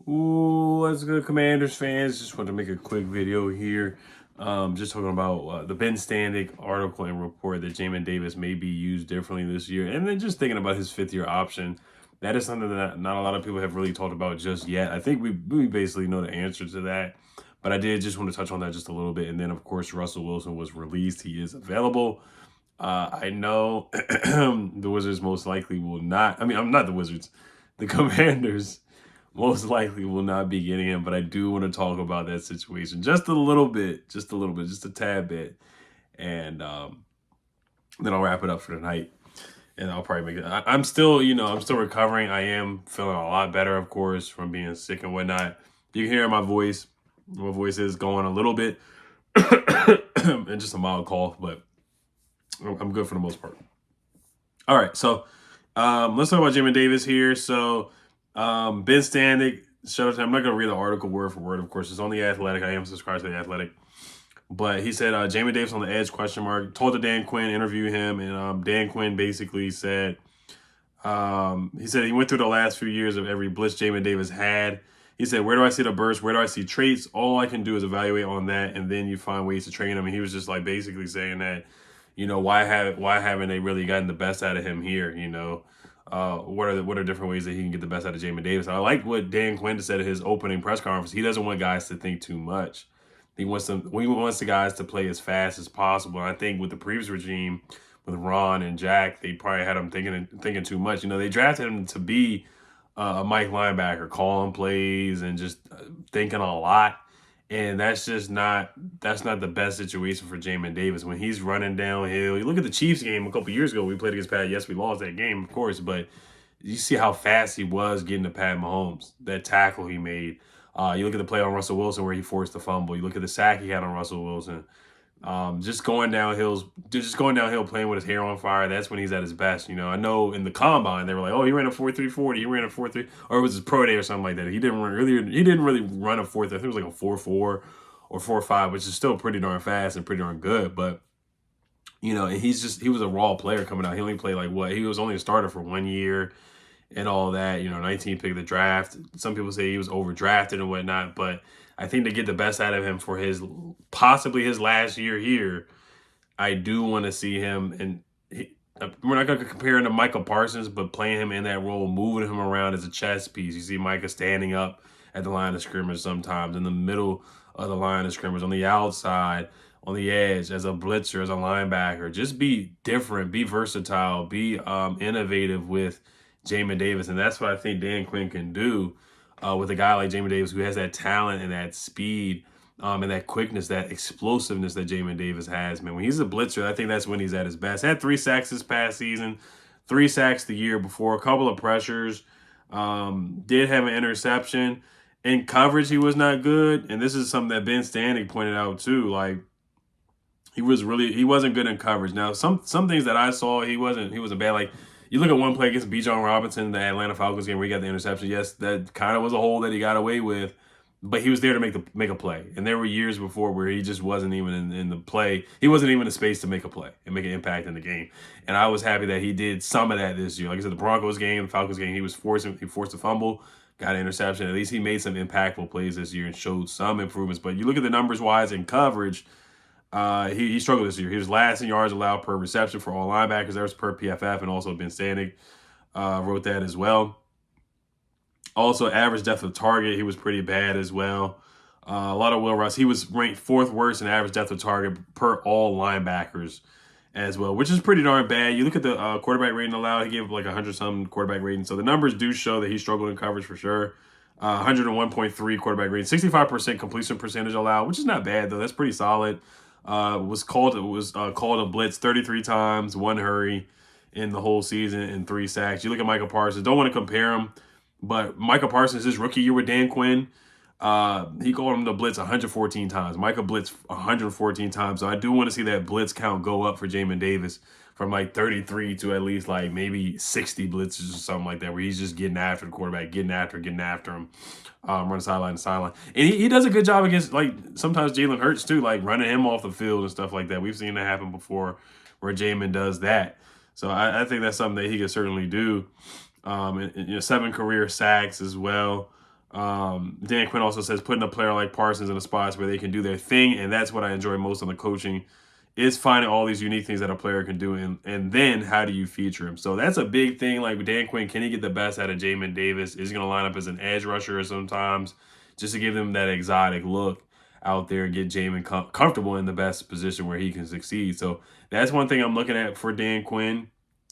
Ooh, what's good, Commanders fans? Just want to make a quick video here. Just talking about the Ben Standig article and report that Jamin Davis may be used differently this year. And then just thinking about his fifth-year option. That is something that not a lot of people have really talked about just yet. I think we basically know the answer to that. But I did just want to touch on that just a little bit. And then, of course, Russell Wilson was released. He is available. I know the Wizards most likely will not. I mean, I'm not the Wizards. The Commanders most likely will not be getting him, but I do want to talk about that situation just a little bit, just a tad bit. And then I'll wrap it up for tonight. And I'll probably make it. I'm still, I'm still recovering. I am feeling a lot better, of course, from being sick and whatnot. You can hear my voice. My voice is going a little bit and just a mild cough, but I'm good for the most part. All right, so let's talk about Jamin Davis here. So Ben Standig, shout out to him. I'm not going to read the article word for word, of course. It's on The Athletic. I am subscribed to The Athletic. But he said Jamin Davis on the edge, question mark. Told the Dan Quinn, interview him, and Dan Quinn basically said, he said he went through the last few years of every blitz Jamin Davis had. He said, where do I see the burst? Where do I see traits? All I can do is evaluate on that, and then you find ways to train him. And he was just like basically saying that, why haven't they really gotten the best out of him here? What are different ways that he can get the best out of Jamin Davis? I like what Dan Quinn said at his opening press conference. He doesn't want guys to think too much. He wants the guys to play as fast as possible. And I think with the previous regime, with Ron and Jack, they probably had him thinking too much. They drafted him to be a Mike linebacker, calling plays and just thinking a lot. And that's not the best situation for Jamin Davis when he's running downhill. You look at the Chiefs game a couple years ago. We played against Pat. Yes, we lost that game, of course, but you see how fast he was getting to Pat Mahomes. That tackle he made. You look at the play on Russell Wilson where he forced the fumble. You look at the sack he had on Russell Wilson. Just going downhill, playing with his hair on fire. That's when he's at his best. I know in the combine they were like, "Oh, he ran a 4.340. He ran a 4.3," or it was his pro day or something like that. He didn't really run a 4.3. I think it was like a 4.4 or 4.5, which is still pretty darn fast and pretty darn good. But and he was a raw player coming out. He only played he was only a starter for 1 year and all that. 19th pick of the draft. Some people say he was overdrafted and whatnot, but I think to get the best out of him for possibly his last year here, I do want to see him. And we're not going to compare him to Micah Parsons, but playing him in that role, moving him around as a chess piece. You see Micah standing up at the line of scrimmage sometimes, in the middle of the line of scrimmage, on the outside, on the edge, as a blitzer, as a linebacker. Just be different, be versatile, be innovative with Jamin Davis. And that's what I think Dan Quinn can do with a guy like Jamin Davis, who has that talent and that speed and that quickness, that explosiveness that Jamin Davis has. Man, when he's a blitzer, I think that's when he's at his best. Had 3 sacks this past season, 3 sacks the year before, a couple of pressures, did have an interception. In coverage, he was not good. And this is something that Ben Standig pointed out too. He wasn't good in coverage. Now, some things that I saw, he wasn't bad. You look at one play against Bijan Robinson, the Atlanta Falcons game where he got the interception. Yes, that kind of was a hole that he got away with, but he was there to make a play. And there were years before where he just wasn't even in the play. He wasn't even in space to make a play and make an impact in the game. And I was happy that he did some of that this year. Like I said, the Broncos game, the Falcons game, he forced a fumble, got an interception. At least he made some impactful plays this year and showed some improvements. But you look at the numbers wise in coverage, he struggled this year. He was last in yards allowed per reception for all linebackers. That was per PFF, and also Ben Standig wrote that as well. Also, average depth of target, he was pretty bad as well. A lot of Will Russ. He was ranked 4th worst in average depth of target per all linebackers as well, which is pretty darn bad. You look at the quarterback rating allowed, he gave like 100-something quarterback rating. So the numbers do show that he struggled in coverage for sure. 101.3 quarterback rating, 65% completion percentage allowed, which is not bad though. That's pretty solid. Was called a blitz 33 times, 1 hurry in the whole season, and 3 sacks. You look at Micah Parsons. Don't want to compare him, but Micah Parsons, his rookie year with Dan Quinn, he called him the blitz 114 times. Micah blitzed 114 times. So I do want to see that blitz count go up for Jamin Davis from 33 to at least maybe 60 blitzes or something like that, where he's just getting after the quarterback, getting after him, running sideline to sideline. And he does a good job against sometimes Jalen Hurts too, running him off the field and stuff like that. We've seen that happen before where Jamin does that. So I think that's something that he could certainly do. 7 career sacks as well. Dan Quinn also says putting a player like Parsons in a spots where they can do their thing, and that's what I enjoy most on the coaching, is finding all these unique things that a player can do, and then how do you feature him? So that's a big thing. Like with Dan Quinn, can he get the best out of Jamin Davis? Is he going to line up as an edge rusher sometimes just to give them that exotic look out there and get Jamin comfortable in the best position where he can succeed? So that's one thing I'm looking at for Dan Quinn.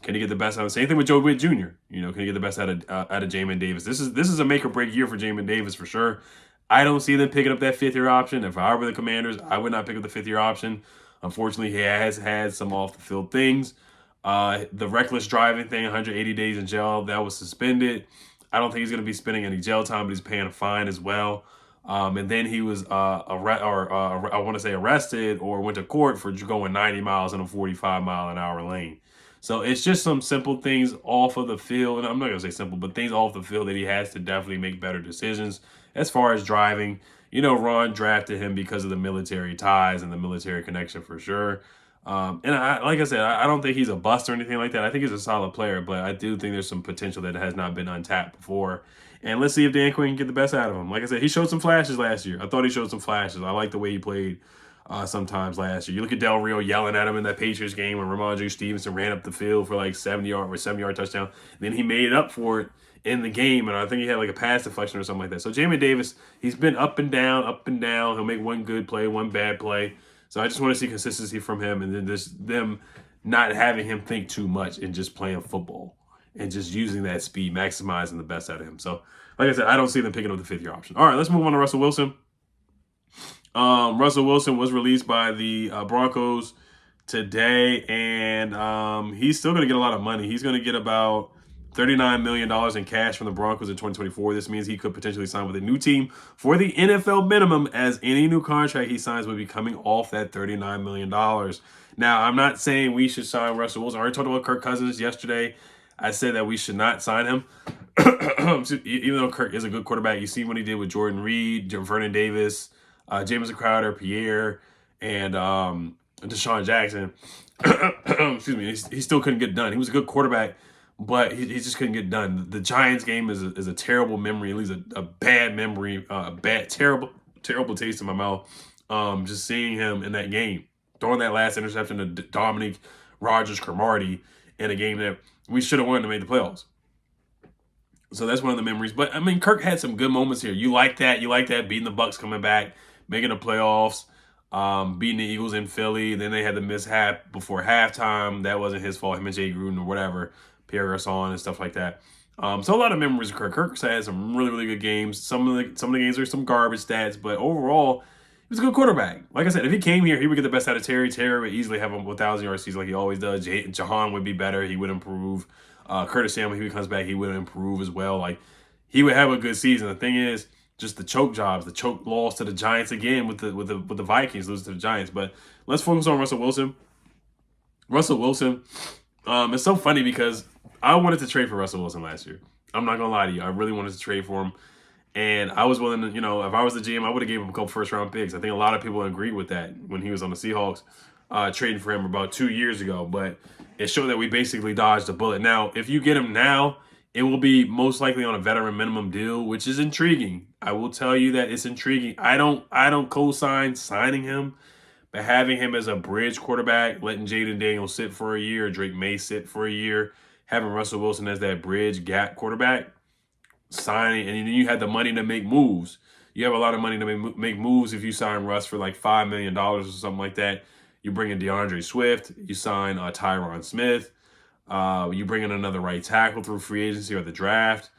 Can he get the best out of him? Same thing with Joe Witt Jr. You know, can he get the best out of Jamin Davis? This is a make or break year for Jamin Davis for sure. I don't see them picking up that fifth-year option. If I were the Commanders, I would not pick up the fifth-year option. Unfortunately, he has had some off-the-field things. The reckless driving thing, 180 days in jail, that was suspended. I don't think he's going to be spending any jail time, but he's paying a fine as well. And then he was arrested or went to court for going 90 miles in a 45-mile-an-hour lane. So it's just some simple things off of the field. And I'm not going to say simple, but things off the field that he has to definitely make better decisions. As far as driving, you know, Ron drafted him because of the military ties and the military connection for sure. And like I said, I don't think he's a bust or anything like that. I think he's a solid player, but I do think there's some potential that has not been untapped before. And let's see if Dan Quinn can get the best out of him. Like I said, he showed some flashes last year. I thought he showed some flashes. I like the way he played sometimes last year. You look at Del Rio yelling at him in that Patriots game when Ramondre Stevenson ran up the field for like 70-yard touchdown. Then he made up for it in the game, and I think he had like a pass deflection or something like that. So Jamin Davis, he's been up and down, up and down. He'll make one good play, one bad play. So I just want to see consistency from him, and then just them not having him think too much and just playing football and just using that speed, maximizing the best out of him. So like I said, I don't see them picking up the fifth-year option. All right, let's move on to Russell Wilson. Russell Wilson was released by the Broncos today, and he's still going to get a lot of money. He's going to get about $39 million in cash from the Broncos in 2024. This means he could potentially sign with a new team for the NFL minimum, as any new contract he signs would be coming off that $39 million. Now, I'm not saying we should sign Russell Wilson. I already talked about Kirk Cousins yesterday. I said that we should not sign him. Even though Kirk is a good quarterback, you see what he did with Jordan Reed, Vernon Davis, Jameson Crowder, Pierre, and Deshaun Jackson. Excuse me. He still couldn't get done. He was a good quarterback, but he just couldn't get done. The Giants game is a terrible memory. At least a bad memory, terrible taste in my mouth. Just seeing him in that game, throwing that last interception to Dominique Rodgers-Cromartie in a game that we should have won to make the playoffs. So that's one of the memories. But, I mean, Kirk had some good moments here. You like that. You like that, beating the Bucs coming back, making the playoffs, beating the Eagles in Philly. Then they had the mishap before halftime. That wasn't his fault. Him and Jay Gruden or whatever, Pierre Garçon and stuff like that. So a lot of memories of Kirk. Kirk's had some really, really good games. Some of the games are some garbage stats, but overall, he was a good quarterback. Like I said, if he came here, he would get the best out of Terry. Terry would easily have a 1,000-yard season like he always does. Jahan would be better. He would improve. Curtis Samuel, if he comes back, he would improve as well. Like, he would have a good season. The thing is, just the choke jobs, the choke loss to the Giants again with the Vikings losing to the Giants. But let's focus on Russell Wilson. Russell Wilson, it's so funny because I wanted to trade for Russell Wilson last year. I'm not gonna lie to you. I really wanted to trade for him. And I was willing to, you know, if I was the GM, I would have gave him a couple first-round picks. I think a lot of people agreed with that when he was on the Seahawks, trading for him about 2 years ago. But it showed that we basically dodged a bullet. Now, if you get him now, it will be most likely on a veteran minimum deal, which is intriguing. I will tell you that it's intriguing. I don't co-sign signing him, but having him as a bridge quarterback, letting Jaden Daniels sit for a year, Drake May sit for a year, having Russell Wilson as that bridge gap quarterback, signing, and then you had the money to make moves. You have a lot of money to make moves if you sign Russ for like $5 million or something like that. You bring in DeAndre Swift. You sign Tyron Smith. You bring in another right tackle through free agency or the draft.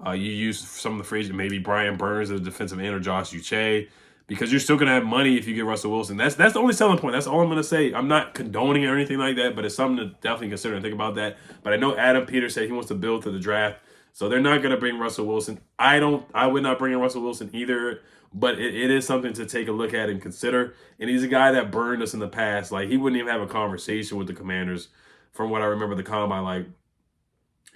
You use some of the free agents, maybe Brian Burns as a defensive end or Josh Uche, because you're still going to have money if you get Russell Wilson. That's the only selling point. That's all I'm going to say. I'm not condoning it or anything like that, but it's something to definitely consider and think about that. But I know Adam Peters said he wants to build to the draft. So they're not going to bring Russell Wilson. I would not bring in Russell Wilson either, but it is something to take a look at and consider. And he's a guy that burned us in the past. Like, he wouldn't even have a conversation with the Commanders. From what I remember the combine, like,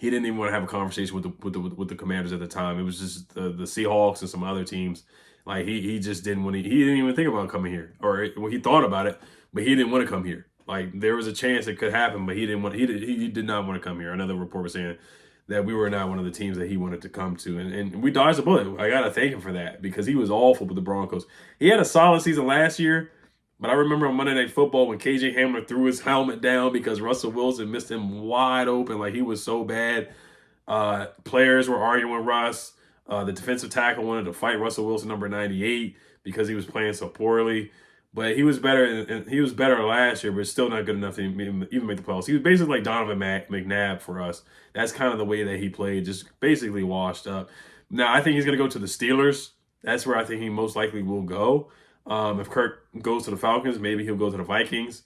he didn't even want to have a conversation with the Commanders at the time. It was just the Seahawks and some other teams. Like, he just didn't want to. He didn't even think about coming here, or well, he thought about it, but he didn't want to come here. Like, there was a chance it could happen, but he didn't want. He did not want to come here. Another report was saying that we were not one of the teams that he wanted to come to. And we dodged a bullet. I got to thank him for that because he was awful with the Broncos. He had a solid season last year, but I remember on Monday Night Football when KJ Hamler threw his helmet down because Russell Wilson missed him wide open. Like, he was so bad. Players were arguing with Russ. The defensive tackle wanted to fight Russell Wilson, number 98, because he was playing so poorly. But he was better, and he was better last year, but still not good enough to even make the playoffs. He was basically like Donovan McNabb for us. That's kind of the way that he played, just basically washed up. Now, I think he's going to go to the Steelers. That's where I think he most likely will go. If Kirk goes to the Falcons, maybe he'll go to the Vikings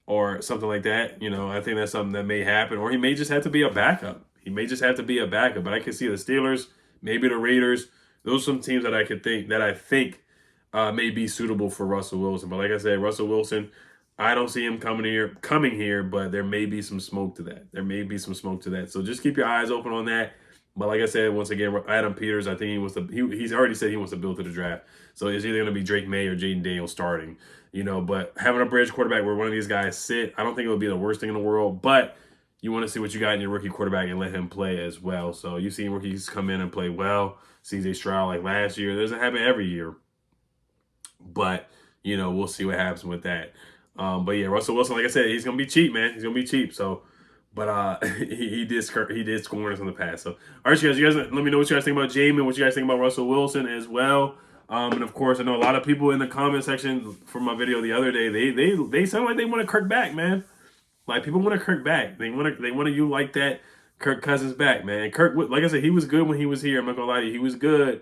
or something like that. You know, I think that's something that may happen. Or he may just have to be a backup. He may just have to be a backup. But I can see the Steelers, maybe the Raiders. Those are some teams that I think may be suitable for Russell Wilson. But like I said, Russell Wilson, I don't see him coming here, but there may be some smoke to that. So just keep your eyes open on that. But like I said, once again, Adam Peters, I think he's already said he wants to build to the draft. So it's either going to be Drake May or Jaden Daniels starting, you know. But having a bridge quarterback where one of these guys sit, I don't think it would be the worst thing in the world. But you want to see what you got in your rookie quarterback and let him play as well. So you've seen rookies come in and play well. CJ Stroud like last year. It doesn't happen every year. But, you know, we'll see what happens with that. But yeah, Russell Wilson, like I said, he's gonna be cheap, man. He's gonna be cheap. So, but he did score us in the past. So, all right, you guys, let me know what you guys think about Jamin, what you guys think about Russell Wilson as well. And of course, I know a lot of people in the comment section for my video the other day, they sound like they want to Kirk back, man. Like, people want to Kirk back. They want you like that Kirk Cousins back, man. Kirk, like I said, he was good when he was here. I'm not gonna lie to you, he was good.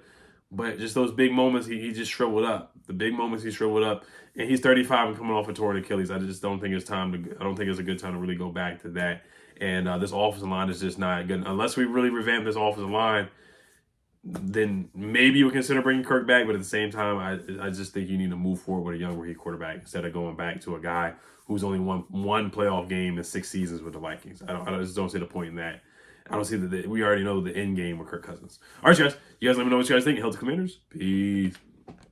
But just those big moments, he just shriveled up. The big moments, he shriveled up. And he's 35 and coming off a torn Achilles. I just don't think it's time to. I don't think it's a good time to really go back to that. And this offensive line is just not good. Unless we really revamp this offensive line, then maybe you would consider bringing Kirk back. But at the same time, I just think you need to move forward with a young rookie quarterback instead of going back to a guy who's only won one playoff game in 6 seasons with the Vikings. I just don't see the point in that. I don't see that we already know the end game with Kirk Cousins. All right, guys. You guys let me know what you guys think. Hail to Commanders. Peace.